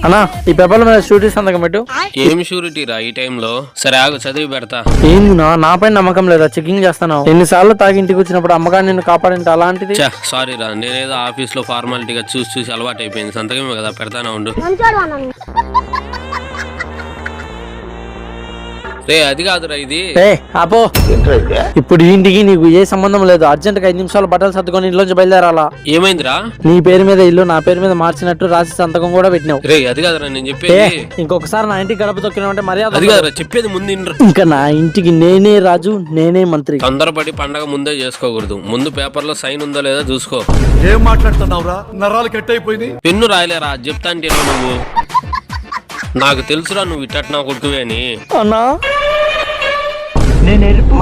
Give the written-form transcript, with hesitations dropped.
అన్నా ఈ పేపర్ల మీద షూరిటీ సంతకం పెట్టు. ఏం షూరిటీ రా ఈ టైంలో? సరే ఆగు చదివి పెడతా. ఏందినా నాపై నమ్మకం లేదా? చెకింగ్ చేస్తాను. ఎన్నిసార్లు తాగి ఇంటికి వచ్చినప్పుడు అమ్మగారు నిన్ను కాపాడంటే అలాంటిది. సారీ రా, నేనేదో ఆఫీస్ లో ఫార్మాలిటీగా చూసి అలవాటు అయిపోయింది. సంతకమే కదా, పెడతానే ఉండు. రే అది కాదురా ఇది. అపో ఇప్పుడు ఇంటికి నీకు ఏ సంబంధం లేదు. అర్జెంట్ గా 5 నిమిషాలు బట్టలు సర్దుకొని ఇంట్లోంచి బయలుదేరాలా. ఏమైందిరా? నీ పేరు మీద ఇల్లు నా పేరు మీద మార్చినట్టు రాసి సంతకం కూడా పెట్టినావు. రే అది కాదురా నేను చెప్పేది. ఇంకొకసారి నా ఇంటికి గడప తొక్కినావంటే మర్యాద. అది కాదురా చెప్పేది ముందు. ఇంకా నా ఇంటికి నేనే రాజు నేనే మంత్రి. తొందరపడి పండగ ముందే చేసుకోకూడదు. ముందు పేపర్ లో సైన్ ఉందో లేదో చూసుకో. ఏం మాట్లాడుతున్నావురా? నరాలు కట్ అయిపోయింది. పెన్ను రాయలేరా? చెప్తా అంటే నువ్వు. నాకు తెలుసురా నువ్వు ఇట్టట్ నా కొడుకువే అని. అన్నా నేను ఎరుపు